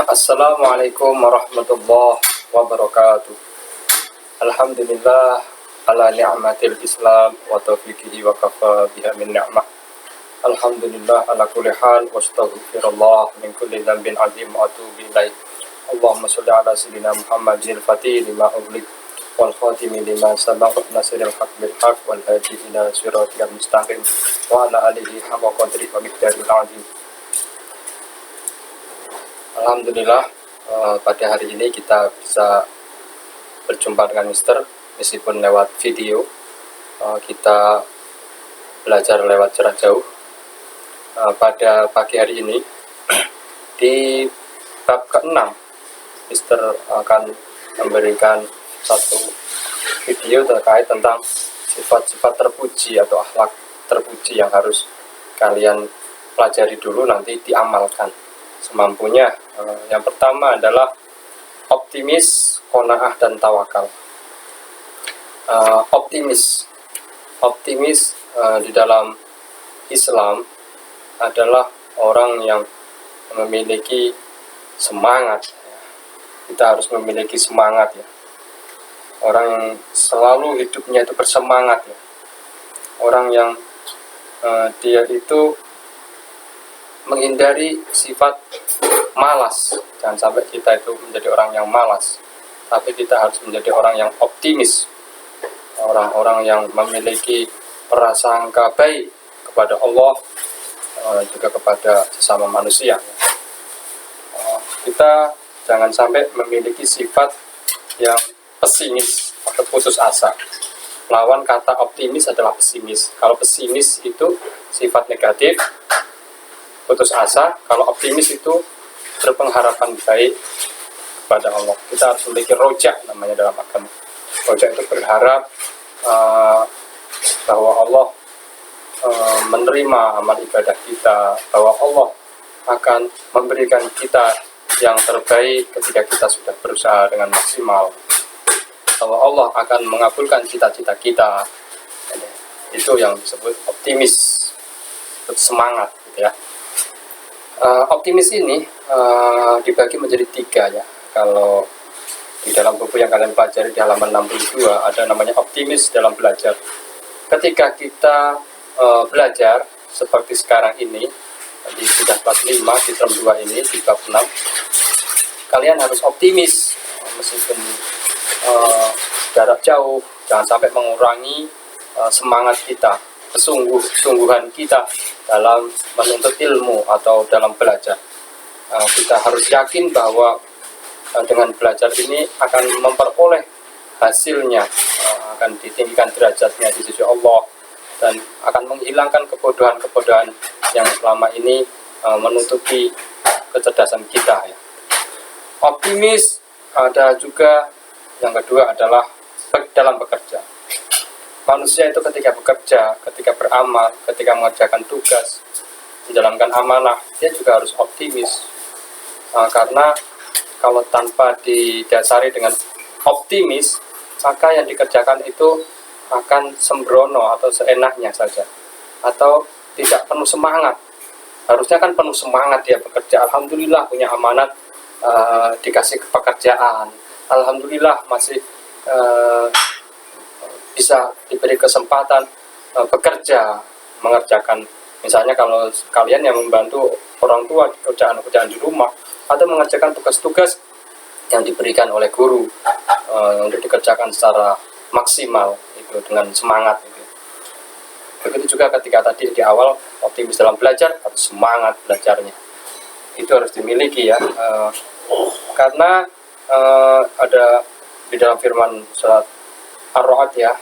Assalamualaikum warahmatullahi wabarakatuh. Alhamdulillah ala ni'matil Islam wa taufiqihi wa kafa biha min ni'mah. Alhamdulillah ala kulli hal wa astaghfirullah min kulli dhanbin azim wa atubu ilaih. Allahumma sholli ala sayyidina Muhammadin al-fatih lima ughliq wal khatimi lima sabaq nasiril haq bil haq wal hadi ila siratal mustaqim wa ala alihi haqqa qadri wa miqdaril azim. Alhamdulillah pada hari ini kita bisa berjumpa dengan Mister meskipun lewat video. Kita belajar lewat jarak jauh. Pada pagi hari ini di bab ke-6 Mister akan memberikan satu video terkait tentang sifat-sifat terpuji atau akhlak terpuji yang harus kalian pelajari dulu, nanti diamalkan semampunya. Yang pertama adalah optimis, qanaah dan tawakal. Optimis di dalam Islam adalah orang yang memiliki semangat. Kita harus memiliki semangat ya. Orang yang selalu hidupnya itu bersemangat ya. Orang yang dia itu menghindari sifat malas. Jangan sampai kita itu menjadi orang yang malas, tapi kita harus menjadi orang yang optimis, orang-orang yang memiliki prasangka baik kepada Allah, juga kepada sesama manusia. Kita jangan sampai memiliki sifat yang pesimis atau putus asa. Lawan kata optimis adalah pesimis. Kalau pesimis itu sifat negatif, putus asa. Kalau optimis itu berpengharapan baik kepada Allah. Kita harus memiliki roja namanya dalam agama. Roja itu berharap bahwa Allah menerima amal ibadah kita, bahwa Allah akan memberikan kita yang terbaik ketika kita sudah berusaha dengan maksimal, bahwa Allah akan mengabulkan cita-cita kita. Itu yang disebut optimis, semangat gitu ya. Optimis ini dibagi menjadi 3 ya. Kalau di dalam buku yang kalian pelajari di halaman 62 ada namanya optimis dalam belajar. Ketika kita belajar seperti sekarang ini, di sudah kelas 5 di term 2 ini di bab 6, kalian harus optimis meskipun jarak jauh. Jangan sampai mengurangi semangat kita, kesungguhan kita dalam menuntut ilmu atau dalam belajar. Kita harus yakin bahwa dengan belajar ini akan memperoleh hasilnya, akan ditinggikan derajatnya di sisi Allah, dan akan menghilangkan kebodohan-kebodohan yang selama ini menutupi kecerdasan kita ya. Optimis. Ada juga yang kedua adalah dalam bekerja. Manusia itu ketika bekerja, ketika beramal, ketika mengerjakan tugas, menjalankan amanah, dia juga harus optimis. Karena kalau tanpa didasari dengan optimis, maka yang dikerjakan itu akan sembrono atau seenaknya saja, atau tidak penuh semangat. Harusnya kan penuh semangat dia bekerja. Alhamdulillah punya amanat, dikasih pekerjaan. Alhamdulillah masih bisa diberi kesempatan bekerja, mengerjakan, misalnya kalau kalian yang membantu orang tua kerjaan-kerjaan di rumah, atau mengerjakan tugas-tugas yang diberikan oleh guru untuk dikerjakan secara maksimal itu dengan semangat itu. Begitu juga ketika tadi di awal optimis dalam belajar atau semangat belajarnya itu harus dimiliki ya, karena ada di dalam firman surat Ar-Ra'd ya,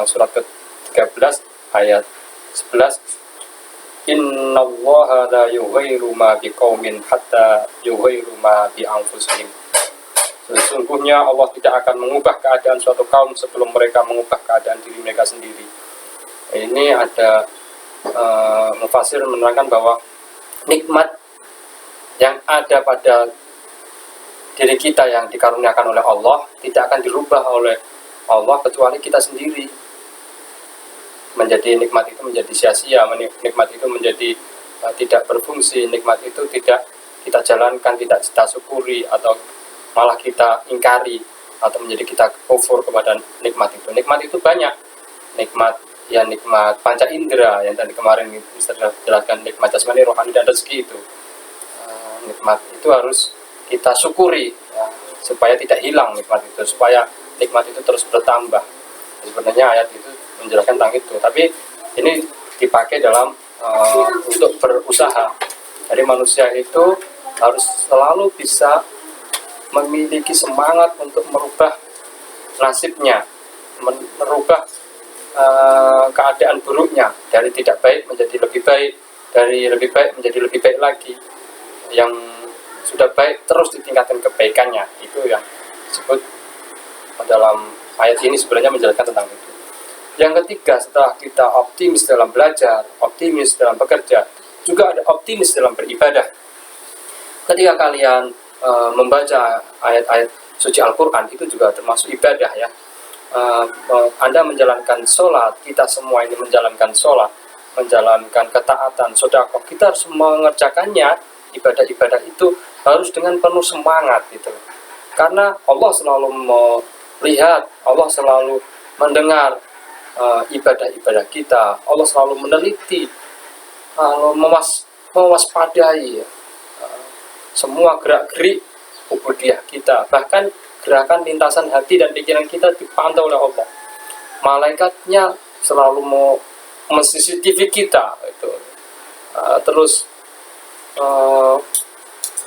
surat ke-13 ayat 11, innallaha la yughayyiru ma biqaumin hatta yughayyiru ma bi anfusihim. Sesungguhnya Allah tidak akan mengubah keadaan suatu kaum sebelum mereka mengubah keadaan diri mereka sendiri. Ini ada mufasir menerangkan bahwa nikmat yang ada pada diri kita yang dikaruniakan oleh Allah tidak akan dirubah oleh Allah kecuali kita sendiri. Menjadi nikmat itu menjadi sia-sia, nikmat itu menjadi tidak berfungsi, nikmat itu tidak kita jalankan, tidak kita syukuri, atau malah kita ingkari, atau menjadi kita kufur kepada nikmat itu. Nikmat itu banyak. Nikmat panca indera yang tadi kemarin kita jelaskan, nikmat jasmani, rohani, dan rezeki itu. Nikmat itu harus kita syukuri ya, supaya tidak hilang nikmat itu, supaya nikmat itu terus bertambah. Sebenarnya ayat itu menjelaskan tentang itu, tapi ini dipakai dalam untuk berusaha. Jadi manusia itu harus selalu bisa memiliki semangat untuk merubah nasibnya, merubah keadaan buruknya, dari tidak baik menjadi lebih baik, dari lebih baik menjadi lebih baik lagi. Yang sudah baik terus ditingkatkan kebaikannya. Itu yang disebut dalam ayat ini sebenarnya menjelaskan tentang itu. Yang ketiga, setelah kita optimis dalam belajar, optimis dalam bekerja, juga ada optimis dalam beribadah. Ketika kalian membaca ayat-ayat suci Al-Quran, itu juga termasuk ibadah ya. Anda menjalankan sholat, kita semua ini menjalankan sholat, menjalankan ketaatan, sedekah, kita harus mengerjakannya, ibadah-ibadah itu harus dengan penuh semangat gitu. Karena Allah selalu melihat, Allah selalu mendengar ibadah-ibadah kita, Allah selalu meneliti, mewaspadai semua gerak-gerik ubudiyah kita, bahkan gerakan lintasan hati dan pikiran kita dipantau oleh Allah. Malaikatnya selalu mau men-CCTV kita itu, terus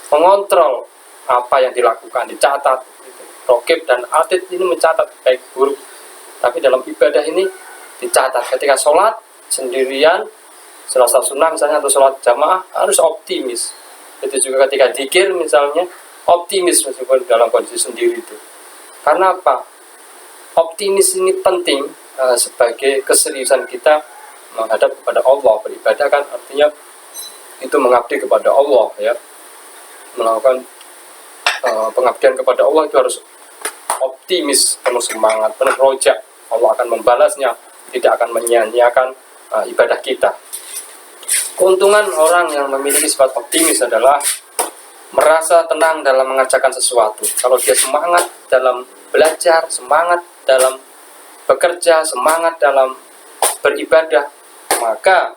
mengontrol apa yang dilakukan, dicatat gitu. Rokib dan atid ini mencatat baik buruk, tapi dalam ibadah ini dicatat. Ketika sholat sendirian, sholat sunnah misalnya, atau sholat jamaah, harus optimis. Itu juga ketika dzikir misalnya, optimis meskipun dalam kondisi sendiri itu. Karena apa? Optimis ini penting sebagai keseriusan kita menghadap kepada Allah. Beribadah kan artinya itu mengabdi kepada Allah ya. Melakukan pengabdian kepada Allah itu harus optimis, penuh semangat, penuh rojak. Allah akan membalasnya, tidak akan menyia-nyiakan ibadah kita. Keuntungan orang yang memiliki sifat optimis adalah merasa tenang dalam mengerjakan sesuatu. Kalau dia semangat dalam belajar, semangat dalam bekerja, semangat dalam beribadah, maka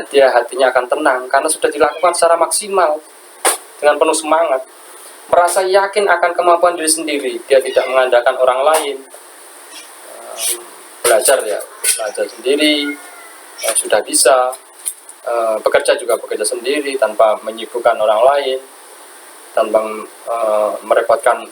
dia hatinya akan tenang karena sudah dilakukan secara maksimal dengan penuh semangat. Merasa yakin akan kemampuan diri sendiri, dia tidak mengandalkan orang lain. Belajar sendiri, sudah bisa. Bekerja juga bekerja sendiri tanpa menyibukkan orang lain, tanpa merepotkan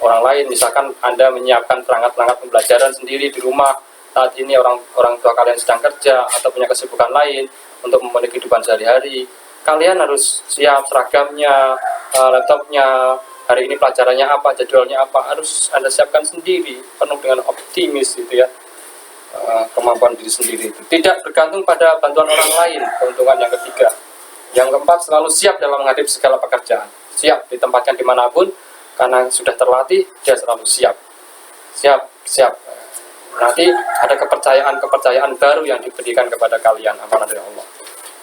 orang lain. Misalkan Anda menyiapkan perangkat-perangkat pembelajaran sendiri di rumah, saat ini orang tua kalian sedang kerja atau punya kesibukan lain untuk memenuhi kehidupan sehari-hari, kalian harus siap seragamnya, laptopnya, hari ini pelajarannya apa, jadwalnya apa, harus Anda siapkan sendiri, penuh dengan optimis gitu ya. Kemampuan diri sendiri itu tidak bergantung pada bantuan orang lain. Keuntungan yang ketiga. Yang keempat, selalu siap dalam menghadapi segala pekerjaan, siap ditempatkan dimanapun karena sudah terlatih, dia selalu siap. Nanti ada kepercayaan baru yang diberikan kepada kalian, amanah dari Allah.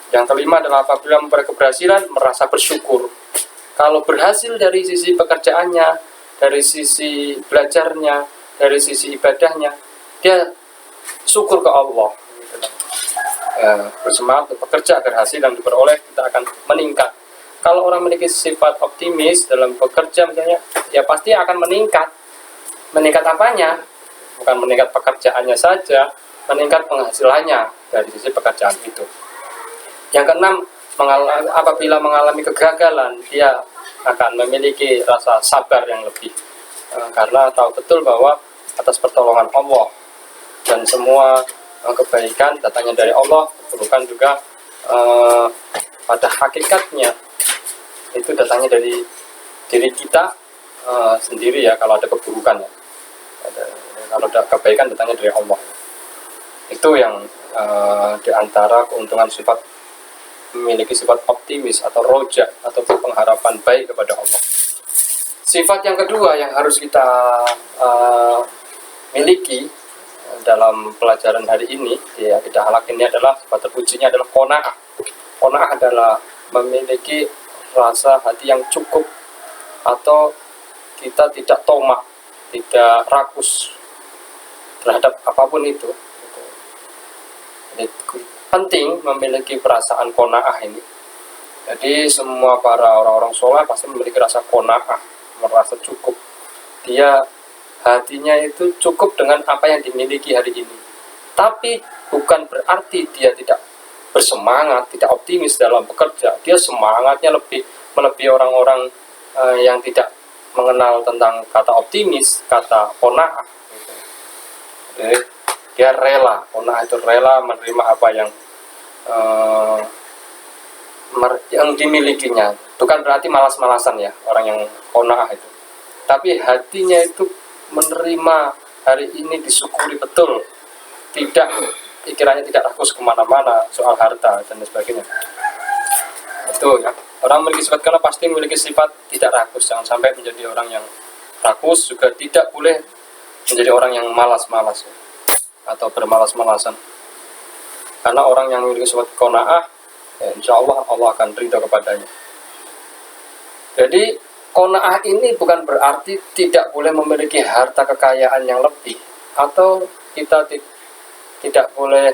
Yang kelima adalah apabila memperoleh keberhasilan, merasa bersyukur. Kalau berhasil dari sisi pekerjaannya, dari sisi belajarnya, dari sisi ibadahnya, dia syukur ke Allah, bersemangat untuk bekerja agar hasil yang diperoleh kita akan meningkat. Kalau orang memiliki sifat optimis dalam bekerja misalnya, ya pasti akan meningkat. Meningkat apanya? Bukan meningkat pekerjaannya saja, meningkat penghasilannya dari sisi pekerjaan itu. Yang keenam, apabila mengalami kegagalan, dia akan memiliki rasa sabar yang lebih, karena tahu betul bahwa atas pertolongan Allah dan semua kebaikan datangnya dari Allah, keburukan juga pada hakikatnya itu datangnya dari diri kita sendiri ya. Kalau ada keburukan ya, kalau ada kebaikan datangnya dari Allah. Itu yang diantara keuntungan sifat memiliki sifat optimis atau roja atau pengharapan baik kepada Allah. Sifat yang kedua yang harus kita miliki dalam pelajaran hari ini ya, kita halak ini adalah sifat terpujinya adalah qanaah. Qanaah adalah memiliki rasa hati yang cukup, atau kita tidak tomak, tidak rakus terhadap apapun itu. Jadi penting memiliki perasaan qanaah ini. Jadi semua para orang-orang soleh pasti memiliki rasa qanaah, merasa cukup. Dia hatinya itu cukup dengan apa yang dimiliki hari ini. Tapi bukan berarti dia tidak bersemangat, tidak optimis dalam bekerja. Dia semangatnya melebihi orang-orang yang tidak mengenal tentang kata optimis, kata qanaah. Jadi dia rela, qanaah itu rela menerima apa yang dimilikinya. Bukan berarti malas-malasan ya orang yang qanaah itu. Tapi hatinya itu menerima hari ini, disyukuri betul, tidak pikirannya tidak rakus kemana-mana soal harta dan sebagainya. Itu ya, orang memiliki sifat qanaah pasti memiliki sifat tidak rakus. Jangan sampai menjadi orang yang rakus, juga tidak boleh menjadi orang yang malas-malas ya, atau bermalas-malasan. Karena orang yang memiliki sifat qanaah, ya insya Allah Allah akan ridho kepadanya. Jadi qanaah ini bukan berarti tidak boleh memiliki harta kekayaan yang lebih, atau kita tidak boleh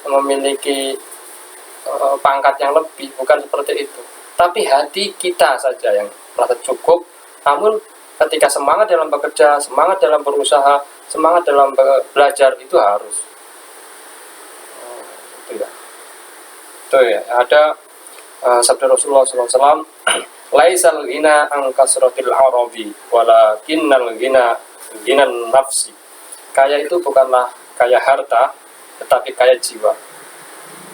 memiliki pangkat yang lebih, bukan seperti itu. Tapi hati kita saja yang merasa cukup. Namun ketika semangat dalam bekerja, semangat dalam berusaha, semangat dalam belajar itu harus. Itu ya. Ada sabda Rasulullah SAW, laisal ghina an kasratil arabi walakinnal ghina ghinan nafsi. Kaya itu bukanlah kaya harta, tetapi kaya jiwa.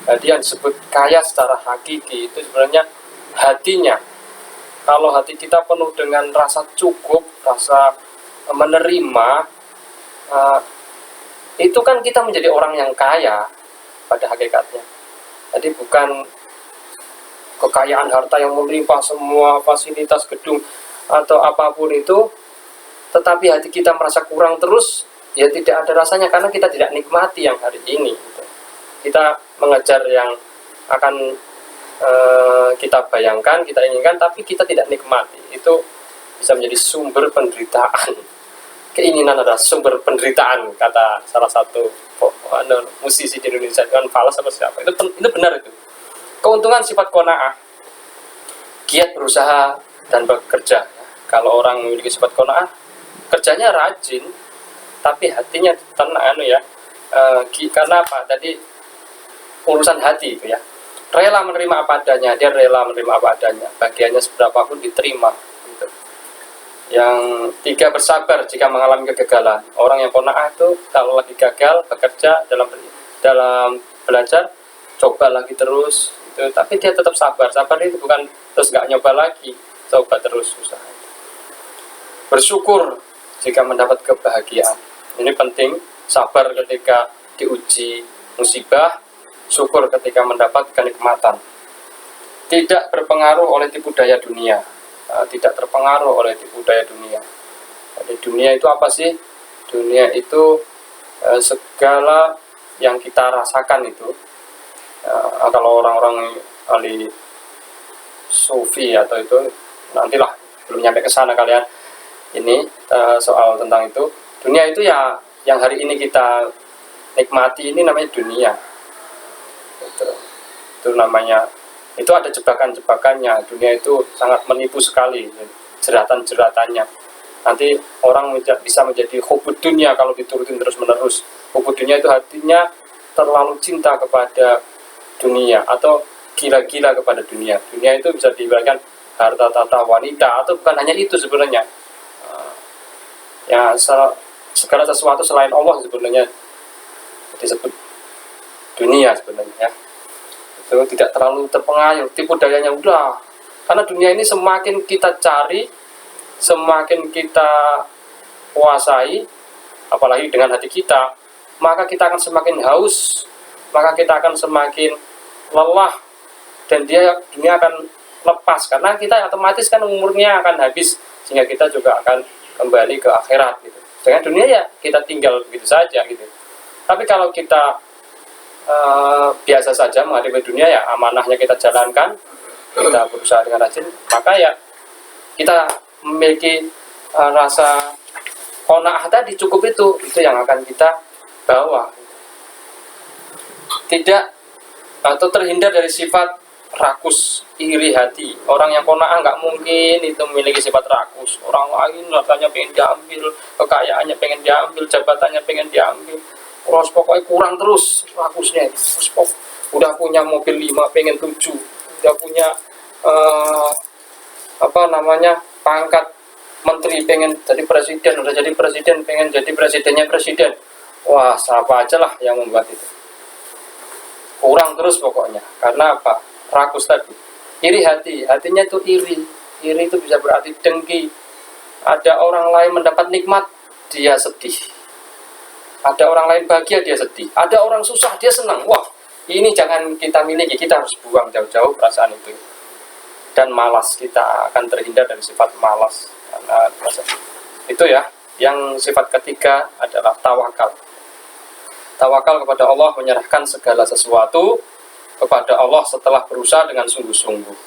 Jadi yang disebut kaya secara hakiki itu sebenarnya hatinya. Kalau hati kita penuh dengan rasa cukup, rasa menerima, itu kan kita menjadi orang yang kaya pada hakikatnya. Jadi bukan kekayaan harta yang melimpah, semua fasilitas gedung atau apapun itu, tetapi hati kita merasa kurang terus, ya tidak ada rasanya karena kita tidak nikmati yang hari ini gitu. Kita mengejar yang akan kita bayangkan, kita inginkan, tapi kita tidak nikmati. Itu bisa menjadi sumber penderitaan. Keinginan adalah sumber penderitaan, kata salah satu musisi di Indonesia, kan Fals apa siapa. Itu benar itu. Keuntungan sifat qanaah, giat berusaha dan bekerja. Kalau orang memiliki sifat qanaah, kerjanya rajin, tapi hatinya tenang ya. Karena apa? Tadi urusan hati itu ya. Rela menerima apa adanya, dia rela menerima apa adanya. Bagiannya seberapapun diterima. Gitu. Yang tiga, bersabar jika mengalami kegagalan. Orang yang qanaah itu kalau lagi gagal bekerja dalam belajar, coba lagi terus. Gitu. Tapi dia tetap sabar. Sabar itu bukan terus nggak nyoba lagi, coba terus usaha. Bersyukur jika mendapat kebahagiaan. Ini penting, sabar ketika diuji musibah, syukur ketika mendapat kenikmatan. Tidak berpengaruh oleh tipu daya dunia. Tidak terpengaruh oleh tipu daya dunia. Jadi dunia itu apa sih? Dunia itu segala yang kita rasakan itu. Kalau orang-orang ahli sufi atau itu, nantilah, belum nyampe ke sana kalian. Ini soal tentang itu. Dunia itu ya yang hari ini kita nikmati, ini namanya dunia. Itu namanya, itu ada jebakan-jebakannya. Dunia itu sangat menipu sekali, jeratan-jeratannya. Nanti orang bisa menjadi hubud dunia kalau diturutin terus-menerus. Hubud dunia itu hatinya terlalu cinta kepada dunia atau gila-gila kepada dunia. Dunia itu bisa diibaratkan harta, tata, wanita, atau bukan hanya itu sebenarnya. Ya segala sesuatu selain Allah sebenarnya disebut dunia sebenarnya ya. Itu tidak terlalu terpengaruh tipu dayanya udah, karena dunia ini semakin kita cari, semakin kita kuasai, apalagi dengan hati kita, maka kita akan semakin haus, maka kita akan semakin lelah, dan dunia akan lepas, karena kita otomatis kan umurnya akan habis, sehingga kita juga akan kembali ke akhirat gitu. Dengan dunia ya kita tinggal begitu saja gitu. Tapi kalau kita biasa saja menghadapi dunia, ya amanahnya kita jalankan, kita berusaha dengan rajin, maka ya kita memiliki rasa qanaah tadi, cukup itu yang akan kita bawa. Tidak atau terhindar dari sifat rakus, iri hati. Orang yang qanaah nggak mungkin itu memiliki sifat rakus. Orang lain hartanya pengen diambil, kekayaannya pengen diambil, jabatannya pengen diambil. Terus pokoknya kurang terus rakusnya. Terus udah punya mobil 5 pengen 7, udah punya pangkat menteri pengen jadi presiden, udah jadi presiden pengen jadi presidennya presiden. Wah, siapa aja lah yang membuat itu. Kurang terus pokoknya. Karena apa? Rakus tadi. Iri hati, hatinya itu iri. Iri itu bisa berarti dengki. Ada orang lain mendapat nikmat, dia sedih. Ada orang lain bahagia, dia sedih. Ada orang susah, dia senang. Wah, ini jangan kita miliki, kita harus buang jauh-jauh perasaan itu. Dan malas, kita akan terhindar dari sifat malas. Karena itu ya, yang sifat ketiga adalah tawakal. Tawakal kepada Allah, menyerahkan segala sesuatu kepada Allah setelah berusaha dengan sungguh-sungguh.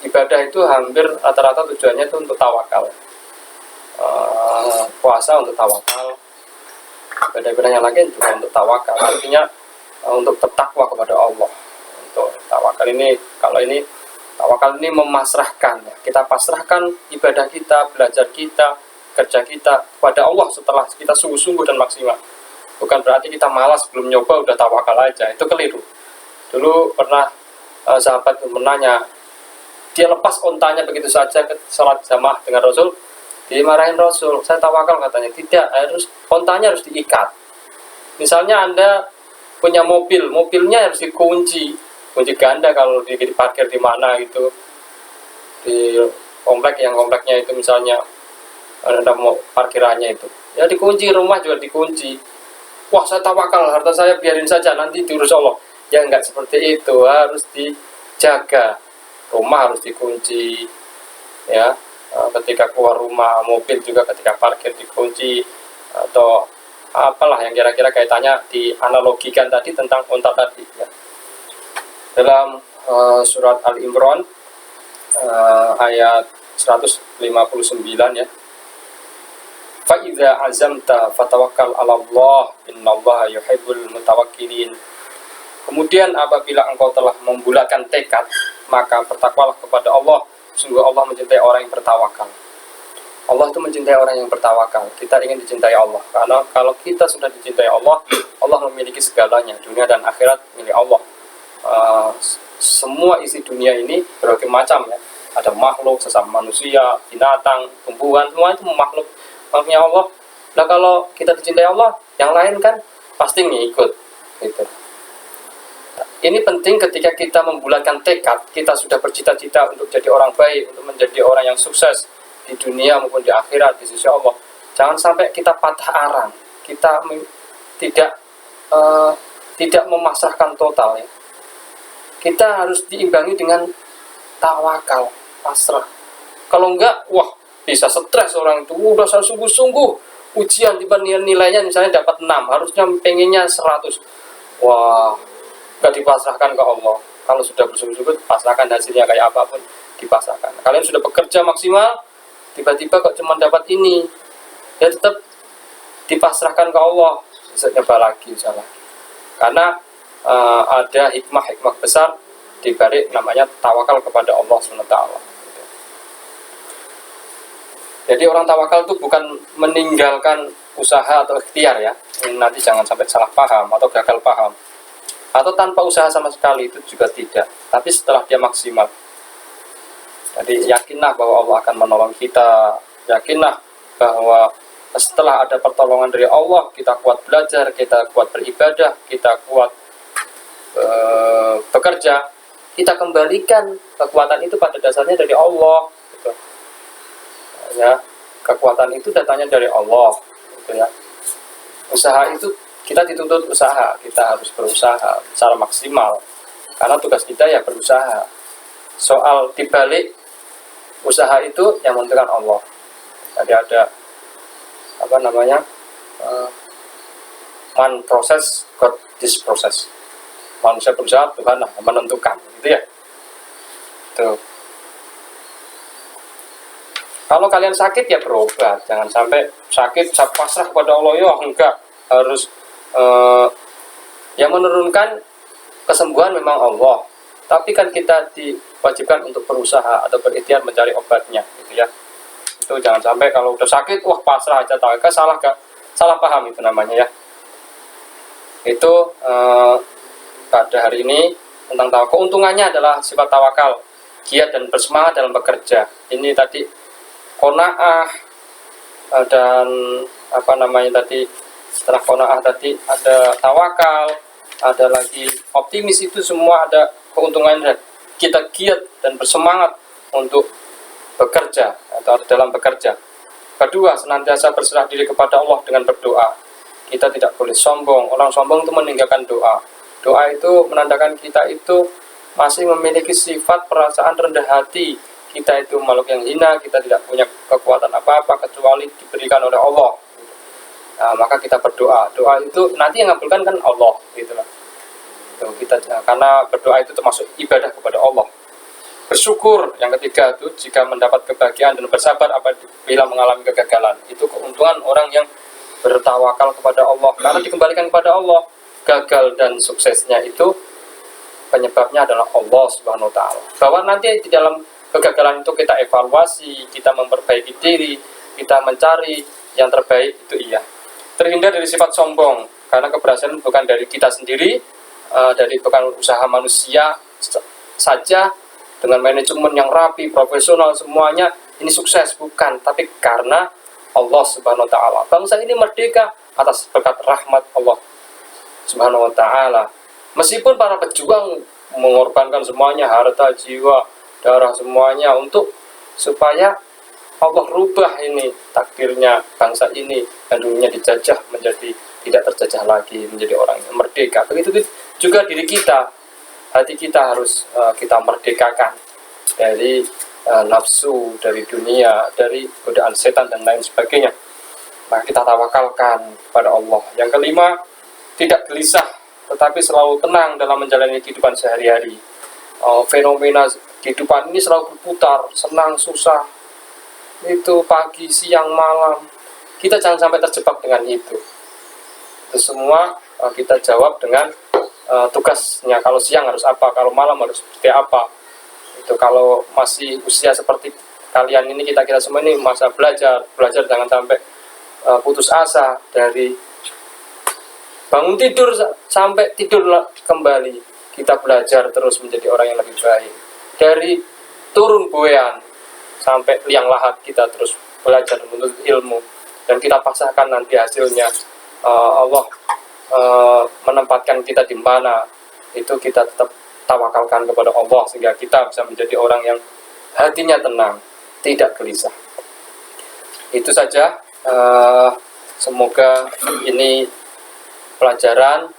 Ibadah itu hampir rata-rata tujuannya itu untuk tawakal. Puasa untuk tawakal, ibadah-ibadah yang lain juga untuk tawakal. Artinya untuk bertakwa kepada Allah. Untuk tawakal ini, kalau ini tawakal ini memasrahkan, kita pasrahkan ibadah kita, belajar kita, kerja kita kepada Allah setelah kita sungguh-sungguh dan maksimal. Bukan berarti kita malas belum nyoba udah tawakal aja, itu keliru. Dulu pernah sahabat menanya, dia lepas ontanya begitu saja ke salat jamaah dengan Rasul, dimarahin Rasul. Saya tawakal katanya. Tidak, harus ontanya harus diikat. Misalnya Anda punya mobil, mobilnya harus dikunci, kunci ganda kalau diparkir di mana gitu, di kompleknya itu misalnya ada mau parkirannya itu, ya dikunci, rumah juga dikunci. Wah, saya tawakal, harta saya biarin saja, nanti diurus Allah. Ya enggak seperti itu, harus dijaga. Rumah harus dikunci, ya. Ketika keluar rumah, mobil juga ketika parkir dikunci, atau apalah yang kira-kira kaitannya dianalogikan tadi tentang unta tadi. Ya. Dalam surat Al-Imran ayat 159 ya. Fa'idza azamta fatawakkal 'ala Allah innallaha yuhibbul mutawakkilin. Kemudian apabila engkau telah membulatkan tekad, maka bertakwalah kepada Allah. Sungguh Allah mencintai orang yang bertawakal. Allah itu mencintai orang yang bertawakal. Kita ingin dicintai Allah. Karena kalau kita sudah dicintai Allah, Allah memiliki segalanya, dunia dan akhirat milik Allah. Semua isi dunia ini berbagai macam ya. Ada makhluk, sesama manusia, binatang, tumbuhan, semua itu makhluknya Allah. Nah kalau kita dicintai Allah, yang lain kan pasti ngikut gitu. Ini penting ketika kita membulatkan tekad, kita sudah bercita-cita untuk jadi orang baik, untuk menjadi orang yang sukses di dunia maupun di akhirat di sisi Allah. Jangan sampai kita patah arang, kita tidak memasrahkan total ya. Kita harus diimbangi dengan tawakal, pasrah. Kalau enggak, wah bisa stres orang itu. Udah saya sungguh-sungguh ujian, tiba nilainya misalnya dapat 6, harusnya pengennya 100. Wah, enggak dipasrahkan ke Allah. Kalau sudah bersungguh-sungguh, pasrahkan hasilnya kayak apapun, dipasrahkan. Kalian sudah bekerja maksimal, tiba-tiba kok cuma dapat ini, ya tetap dipasrahkan ke Allah. Bisa nyoba lagi, misalnya. Karena ada hikmah-hikmah besar di balik namanya tawakal kepada Allah SWT. Jadi orang tawakal itu bukan meninggalkan usaha atau ikhtiar ya. Ini nanti jangan sampai salah paham atau gagal paham. Atau tanpa usaha sama sekali, itu juga tidak. Tapi setelah dia maksimal. Jadi yakinlah bahwa Allah akan menolong kita. Yakinlah bahwa setelah ada pertolongan dari Allah, kita kuat belajar, kita kuat beribadah, kita kuat bekerja, kita kembalikan kekuatan itu pada dasarnya dari Allah gitu. Ya, kekuatan itu datangnya dari Allah gitu ya. Usaha itu kita dituntut usaha, kita harus berusaha secara maksimal karena tugas kita ya berusaha. Soal dibalik usaha itu yang menentukan Allah. Jadi ada man proses, God this process. Manusia berusaha, Tuhan menentukan, gitu ya. Tuh. Kalau kalian sakit ya berobat, jangan sampai sakit pasrah kepada Allah, ya enggak, harus yang menurunkan kesembuhan memang Allah, tapi kan kita diwajibkan untuk berusaha atau berikhtiar mencari obatnya, gitu ya. Itu jangan sampai kalau udah sakit, wah pasrah aja, salah paham itu namanya ya. Itu pada hari ini tentang tawakal. Keuntungannya adalah sifat tawakal, giat dan bersemangat dalam bekerja. Ini tadi qanaah, dan apa namanya tadi, setelah qanaah tadi ada tawakal, ada lagi optimis, itu semua ada keuntungannya. Kita giat dan bersemangat untuk bekerja atau dalam bekerja. Kedua, senantiasa berserah diri kepada Allah dengan berdoa. Kita tidak boleh sombong. Orang sombong itu meninggalkan doa. Doa itu menandakan kita itu masih memiliki sifat perasaan rendah hati. Kita itu makhluk yang hina, kita tidak punya kekuatan apa-apa kecuali diberikan oleh Allah. Nah, maka kita berdoa. Doa itu nanti yang ngabulkan kan Allah, gitulah. Itu kita, karena berdoa itu termasuk ibadah kepada Allah. Bersyukur yang ketiga itu jika mendapat kebahagiaan dan bersabar apabila mengalami kegagalan. Itu keuntungan orang yang bertawakal kepada Allah, karena dikembalikan kepada Allah. Gagal dan suksesnya itu penyebabnya adalah Allah Subhanahu wa Ta'ala. Bahwa nanti di dalam kegagalan itu kita evaluasi, kita memperbaiki diri, kita mencari yang terbaik, itu iya. Terhindar dari sifat sombong, karena keberhasilan bukan dari kita sendiri, bukan usaha manusia saja dengan manajemen yang rapi, profesional semuanya ini sukses, bukan, tapi karena Allah Subhanahu wa Ta'ala. Bangsa ini merdeka atas berkat rahmat Allah Subhanahu wa Ta'ala. Meskipun para pejuang mengorbankan semuanya, harta, jiwa, darah, semuanya untuk supaya Allah rubah ini takdirnya bangsa ini yang dulunya dijajah menjadi tidak terjajah lagi, menjadi orang yang merdeka. Begitu juga diri kita, hati kita harus kita merdekakan dari nafsu, dari dunia, dari godaan setan dan lain sebagainya. Maka kita tawakalkan kepada Allah. Yang kelima, tidak gelisah tetapi selalu tenang dalam menjalani kehidupan sehari-hari. Fenomena kehidupan ini selalu berputar, senang, susah, itu pagi, siang, malam. Kita jangan sampai terjebak dengan itu. Itu semua kita jawab dengan tugasnya. Kalau siang harus apa, kalau malam harus seperti apa. Itu kalau masih usia seperti kalian ini, kita semua ini masa belajar jangan sampai putus asa dari bangun tidur sampai tidur kembali. Kita belajar terus menjadi orang yang lebih baik. Dari turun buean sampai liang lahat, kita terus belajar menuntut ilmu, dan kita pasrahkan nanti hasilnya. Allah menempatkan kita di mana, itu kita tetap tawakalkan kepada Allah sehingga kita bisa menjadi orang yang hatinya tenang, tidak gelisah. Itu saja. Semoga ini pelajaran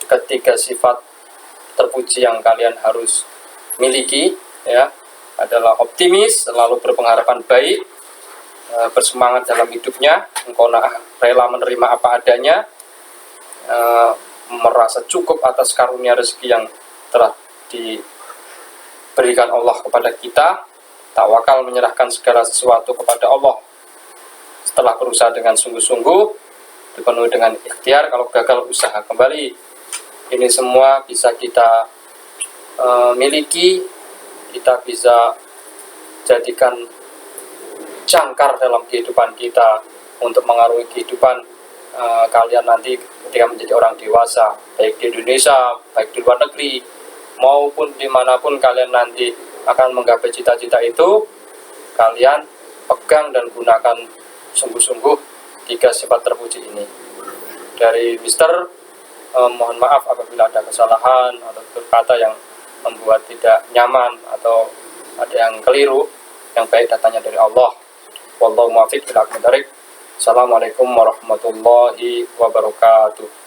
ketiga sifat terpuji yang kalian harus miliki, ya, adalah optimis, selalu berpengharapan baik, bersemangat dalam hidupnya, qanaah, rela menerima apa adanya, merasa cukup atas karunia rezeki yang telah diberikan Allah kepada kita, tawakal menyerahkan segala sesuatu kepada Allah setelah berusaha dengan sungguh-sungguh, dipenuhi dengan ikhtiar. Kalau gagal, usaha kembali. Ini semua bisa kita miliki, kita bisa jadikan jangkar dalam kehidupan kita untuk mengaruhi kehidupan kalian nanti ketika menjadi orang dewasa, baik di Indonesia, baik di luar negeri, maupun dimanapun kalian nanti akan menggapai cita-cita itu. Kalian pegang dan gunakan sungguh-sungguh tiga sifat terpuji ini. Dari Mister, mohon maaf apabila ada kesalahan atau kata yang membuat tidak nyaman atau ada yang keliru. Yang baik datanya dari Allah. Wallahu muwaffiq ila aqwamit thoriq. Assalamualaikum warahmatullahi wabarakatuh.